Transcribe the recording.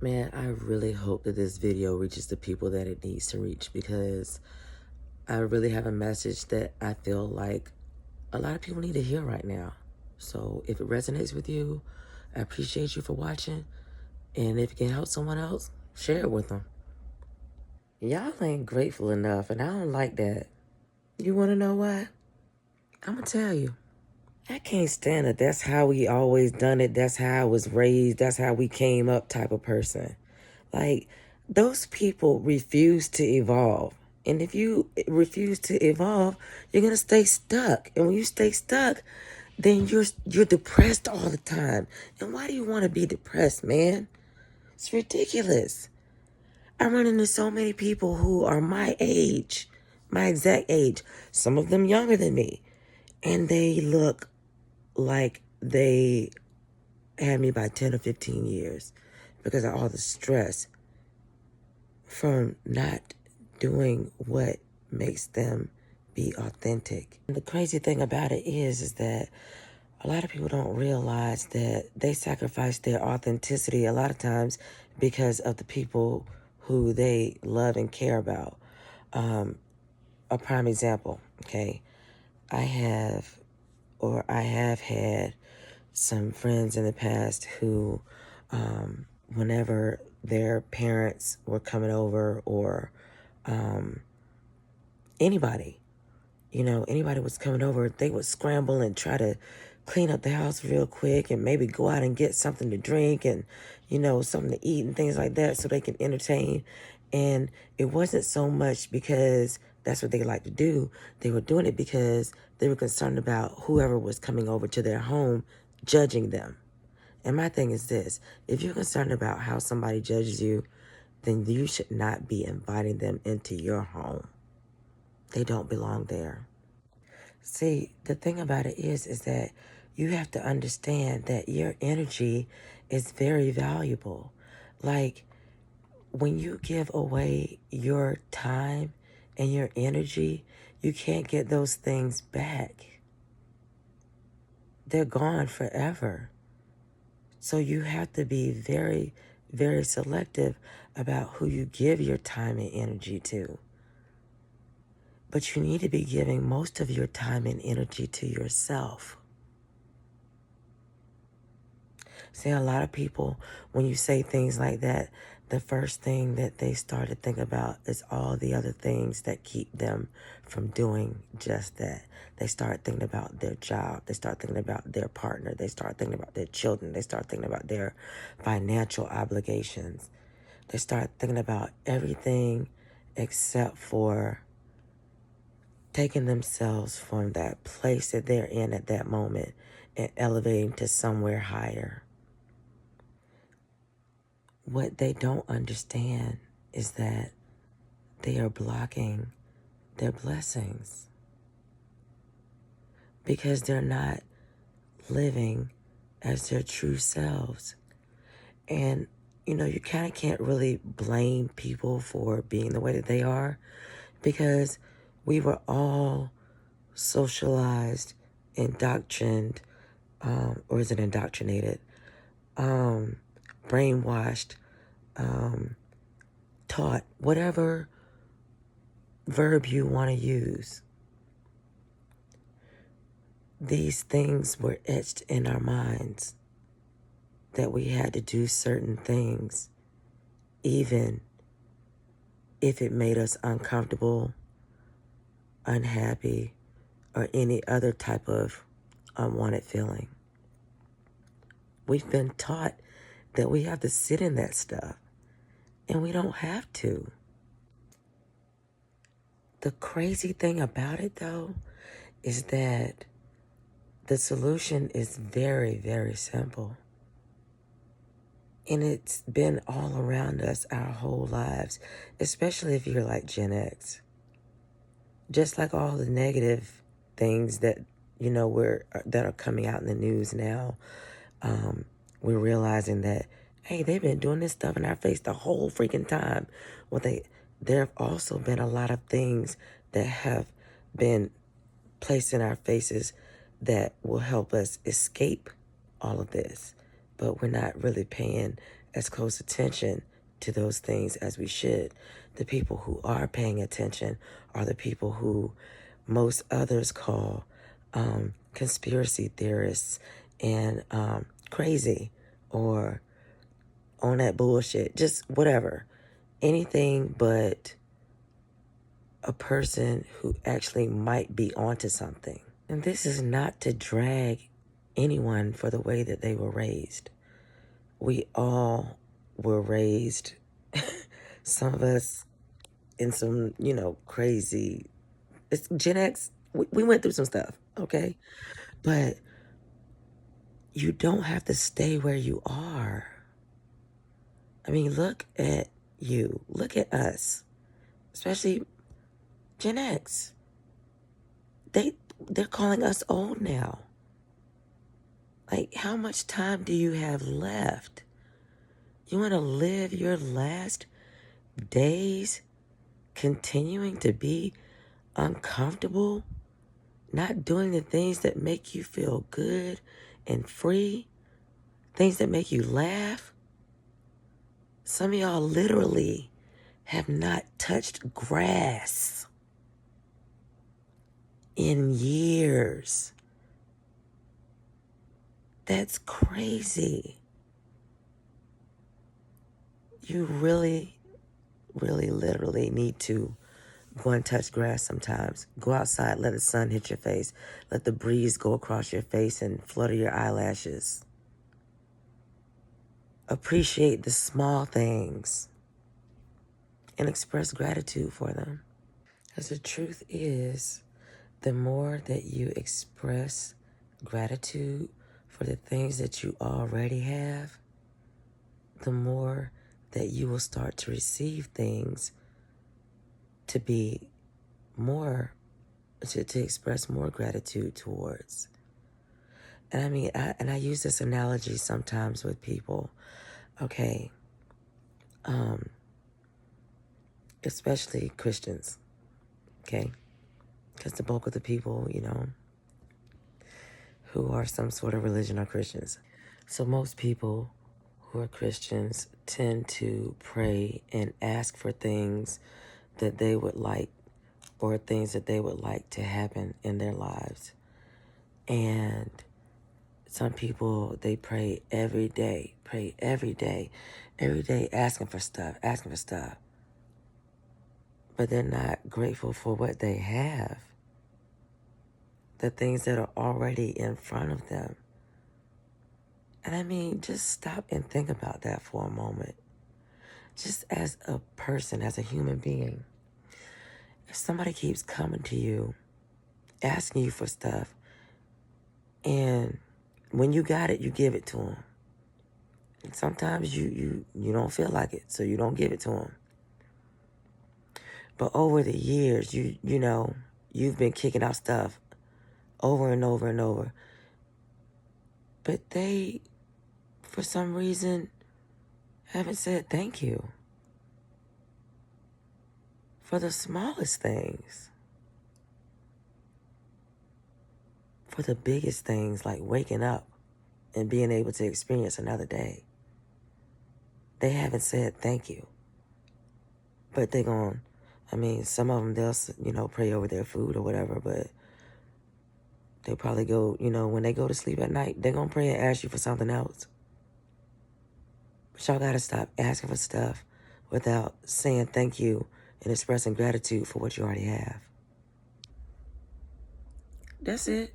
Man, I really hope that this video reaches the people that it needs to reach, because I really have a message that I feel like a lot of people need to hear right now. So if it resonates with you, I appreciate you for watching. And if it can help someone else, share it with them. Y'all ain't grateful enough, and I don't like that. You want to know why? I'm going to tell you. I can't stand it. That's how we always done it. That's how I was raised. That's how we came up type of person. Like, those people refuse to evolve. And if you refuse to evolve, you're going to stay stuck. And when you stay stuck, then you're depressed all the time. And why do you want to be depressed, man? It's ridiculous. I run into so many people who are my age, my exact age, some of them younger than me, and they look like they had me by 10 or 15 years because of all the stress from not doing what makes them be authentic. And the crazy thing about it is that a lot of people don't realize that they sacrifice their authenticity a lot of times because of the people who they love and care about. A prime example, okay? I have had some friends in the past who, whenever their parents were coming over, or anybody, anybody was coming over, they would scramble and try to clean up the house real quick and maybe go out and get something to drink and, something to eat and things like that so they can entertain. And it wasn't so much because that's what they like to do. They were doing it because they were concerned about whoever was coming over to their home judging them. And my thing is this: if you're concerned about how somebody judges you, then you should not be inviting them into your home. They don't belong there. See, the thing about it is that you have to understand that your energy is very valuable. Like, when you give away your time and your energy, you can't get those things back. They're gone forever. So you have to be very, very selective about who you give your time and energy to. But you need to be giving most of your time and energy to yourself. See, a lot of people, when you say things like that, the first thing that they start to think about is all the other things that keep them from doing just that. They start thinking about their job. They start thinking about their partner. They start thinking about their children. They start thinking about their financial obligations. They start thinking about everything except for taking themselves from that place that they're in at that moment and elevating to somewhere higher. What they don't understand is that they are blocking their blessings because they're not living as their true selves. And, you kind of can't really blame people for being the way that they are, because we were all socialized, indoctrined, or is it indoctrinated? Brainwashed, taught, whatever verb you want to use. These things were etched in our minds that we had to do certain things, even if it made us uncomfortable, unhappy, or any other type of unwanted feeling. We've been taught that we have to sit in that stuff, and we don't have to. The crazy thing about it, though, is that the solution is very, very simple. And it's been all around us our whole lives, especially if you're like Gen X. Just like all the negative things that, that are coming out in the news now, we're realizing that, hey, they've been doing this stuff in our face the whole freaking time. Well, there have also been a lot of things that have been placed in our faces that will help us escape all of this. But we're not really paying as close attention to those things as we should. The people who are paying attention are the people who most others call conspiracy theorists and crazy or on that bullshit, just whatever. Anything but a person who actually might be onto something. And this is not to drag anyone for the way that they were raised. We all were raised, some of us in some, crazy, it's Gen X, we went through some stuff, okay? But you don't have to stay where you are. I mean, look at you, look at us, especially Gen X. They're calling us old now. Like, how much time do you have left? You want to live your last days continuing to be uncomfortable, not doing the things that make you feel good and free, things that make you laugh? Some of y'all literally have not touched grass in years. That's crazy. You really, really, literally need to go and touch grass sometimes. Go outside, let the sun hit your face. Let the breeze go across your face and flutter your eyelashes. Appreciate the small things and express gratitude for them. Because the truth is, the more that you express gratitude for the things that you already have, the more that you will start to receive things to be more, to express more gratitude towards. And I mean, I use this analogy sometimes with people, okay, especially Christians, okay, because the bulk of the people, who are some sort of religion are Christians. So most people who are Christians tend to pray and ask for things that they would like or things that they would like to happen in their lives. And some people, they pray every day, asking for stuff. But they're not grateful for what they have, the things that are already in front of them. And I mean, just stop and think about that for a moment. Just as a person, as a human being, if somebody keeps coming to you, asking you for stuff, and when you got it, you give it to them. And sometimes you don't feel like it, so you don't give it to them. But over the years, you've been kicking out stuff over and over and over. But they, for some reason, haven't said thank you for the smallest things. For the biggest things, like waking up and being able to experience another day. They haven't said thank you. But they're going, some of them, they'll, pray over their food or whatever, but they probably go, when they go to sleep at night, they're going to pray and ask you for something else. But y'all got to stop asking for stuff without saying thank you and expressing gratitude for what you already have. That's it.